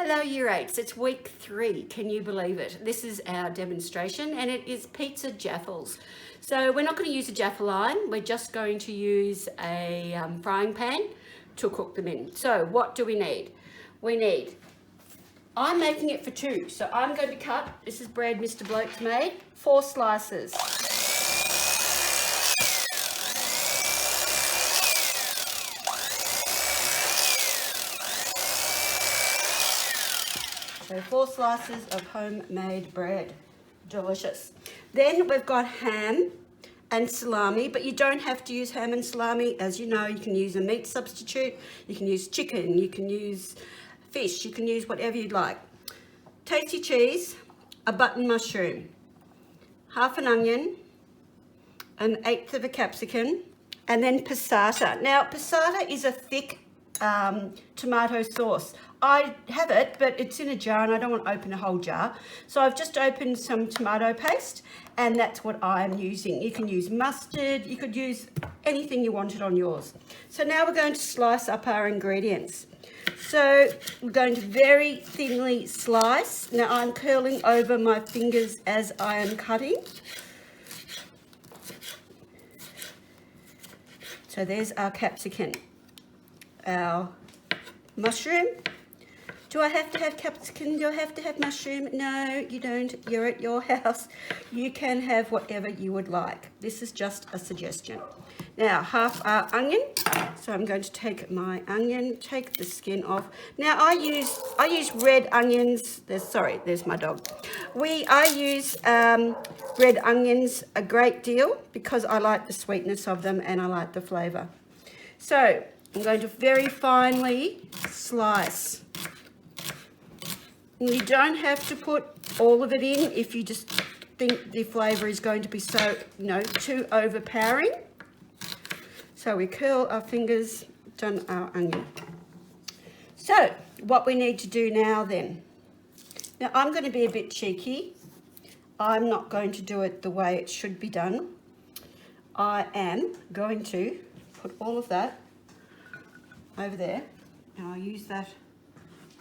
Hello Year 8s, it's week 3, can you believe it? This is our demonstration and it is pizza Jaffles. So we're not going to use a Jaffle line, we're just going to use a frying pan to cook them in. So what do we need? I'm making it for 2, so I'm going to cut, this is bread Mr. Bloke's made, 4 slices. So 4 slices of homemade bread, delicious. Then we've got ham and salami, but you don't have to use ham and salami. As you know, you can use a meat substitute, you can use chicken, you can use fish, you can use whatever you'd like. Tasty cheese, a button mushroom, half an onion, 1/8 of a capsicum, and then passata. Now, passata is a thick tomato sauce. I have it, but it's in a jar and I don't want to open a whole jar. So I've just opened some tomato paste and that's what I'm using. You can use mustard, you could use anything you wanted on yours. So now we're going to slice up our ingredients. So we're going to very thinly slice. Now I'm curling over my fingers as I am cutting. So there's our capsicum, our mushroom. Do I have to have capsicum? Do I have to have mushroom? No, you don't. You're at your house. You can have whatever you would like. This is just a suggestion. Now, half our onion. So I'm going to take my onion, take the skin off. Now I use red onions. There's my dog. I use red onions a great deal because I like the sweetness of them and I like the flavour. So I'm going to very finely slice. You don't have to put all of it in if you just think the flavour is going to be so, too overpowering. So we curl our fingers, done our onion. So what we need to do now then. Now I'm going to be a bit cheeky. I'm not going to do it the way it should be done. I am going to put all of that over there. And I'll use that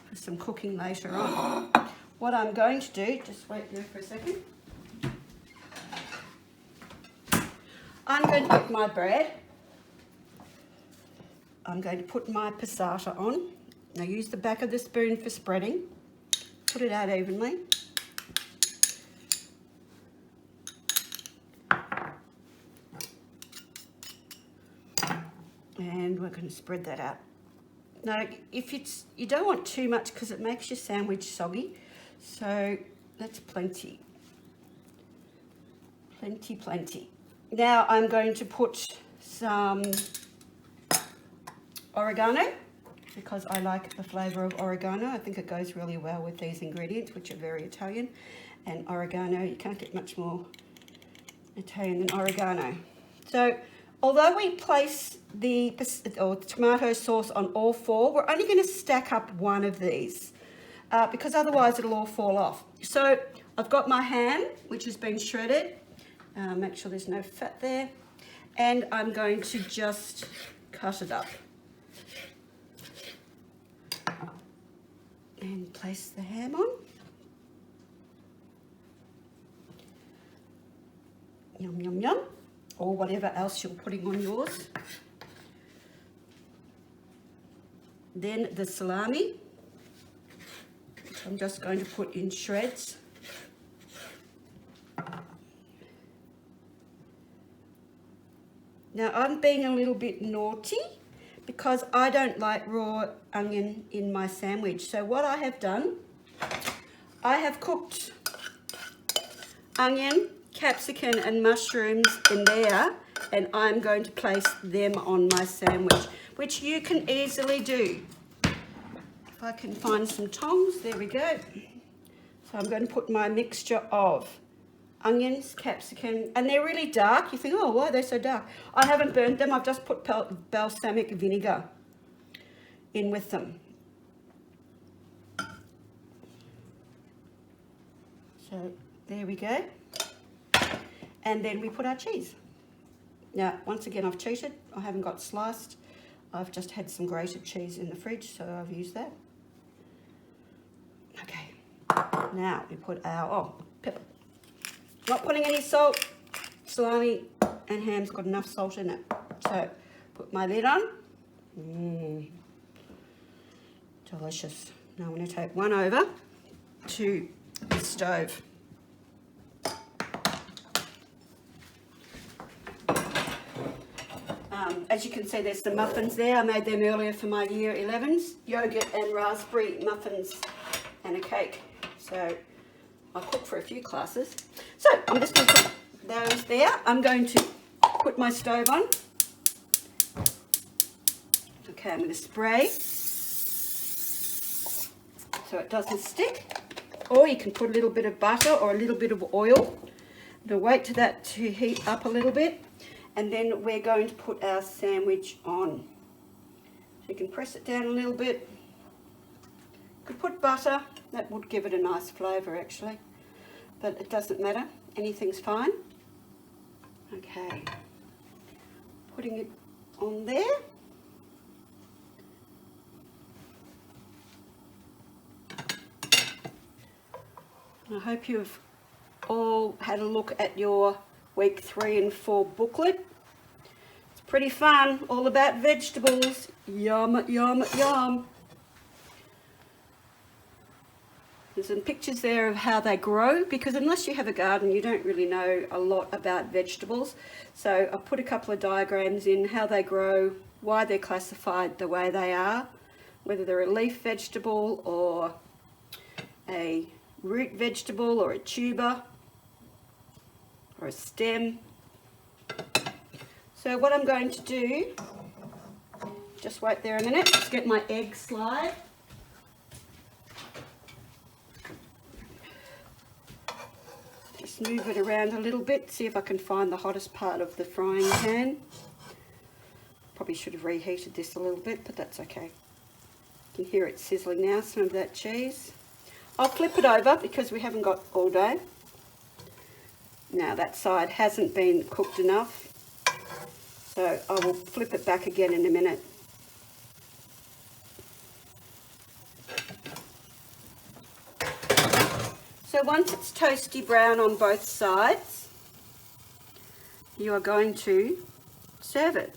for some cooking later on. What I'm going to do, just wait there for a second. I'm going to get my bread. I'm going to put my passata on. Now use the back of the spoon for spreading. Put it out evenly. And we're going to spread that out. Now, you don't want too much because it makes your sandwich soggy, so that's plenty. Plenty. Now I'm going to put some oregano because I like the flavour of oregano. I think it goes really well with these ingredients, which are very Italian. And oregano, you can't get much more Italian than oregano. So although we place the tomato sauce on all 4, we're only going to stack up one of these because otherwise it'll all fall off. So I've got my ham, which has been shredded. Make sure there's no fat there. And I'm going to just cut it up. And place the ham on. Yum, yum, yum. Or whatever else you're putting on yours. Then the salami, which I'm just going to put in shreds. Now I'm being a little bit naughty because I don't like raw onion in my sandwich. So what I have done, I have cooked onion, capsicum and mushrooms in there, and I'm going to place them on my sandwich, which you can easily do. If I can find some tongs, there we go. So I'm going to put my mixture of onions, capsicum, and they're really dark. You think, oh, why are they so dark? I haven't burnt them, I've just put balsamic vinegar in with them. So there we go. And then we put our cheese. Now, once again, I've cheated. I haven't got sliced. I've just had some grated cheese in the fridge, so I've used that. Okay, now we put our, pepper. Not putting any salt. Salami and ham's got enough salt in it. So, put my lid on. Delicious. Now I'm going to take one over to the stove. As you can see, there's some muffins there. I made them earlier for my year 11s. Yogurt and raspberry muffins and a cake. So I cooked for a few classes. So I'm just going to put those there. I'm going to put my stove on. Okay, I'm going to spray so it doesn't stick. Or you can put a little bit of butter or a little bit of oil. We'll wait for that to heat up a little bit. And then we're going to put our sandwich on. So you can press it down a little bit. You could put butter, that would give it a nice flavour actually. But it doesn't matter, anything's fine. Okay, putting it on there. I hope you've all had a look at your week 3 and 4 booklet. It's pretty fun, all about vegetables. Yum, yum, yum. There's some pictures there of how they grow, because unless you have a garden, you don't really know a lot about vegetables. So I put a couple of diagrams in, how they grow, why they're classified the way they are, whether they're a leaf vegetable or a root vegetable or a tuber or a stem. So what I'm going to do, just wait there a minute, let's get my egg slide. Just move it around a little bit, see if I can find the hottest part of the frying pan. Probably should have reheated this a little bit, but that's okay. You can hear it sizzling now, some of that cheese. I'll flip it over because we haven't got all day. Now that side hasn't been cooked enough, so I will flip it back again in a minute. So once it's toasty brown on both sides, you are going to serve it.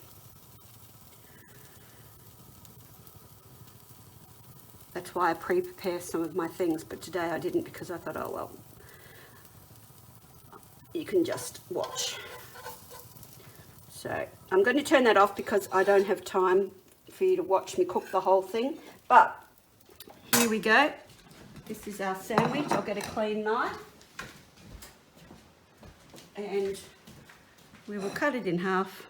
That's why I pre-prepare some of my things, but today I didn't because I thought, oh well, you can just watch. So I'm going to turn that off because I don't have time for you to watch me cook the whole thing. But here we go. This is our sandwich. I'll get a clean knife and we will cut it in half.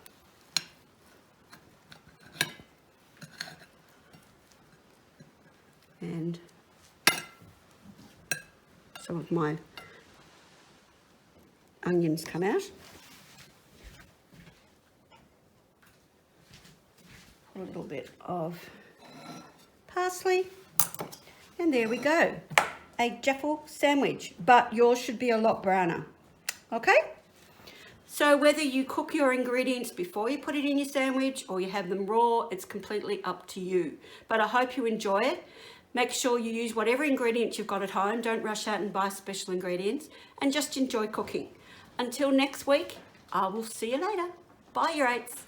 And some of my onions come out. A little bit of parsley. And there we go. A Jaffle sandwich. But yours should be a lot browner. Okay? So whether you cook your ingredients before you put it in your sandwich or you have them raw, it's completely up to you. But I hope you enjoy it. Make sure you use whatever ingredients you've got at home. Don't rush out and buy special ingredients. And just enjoy cooking. Until next week, I will see you later. Bye, your eights.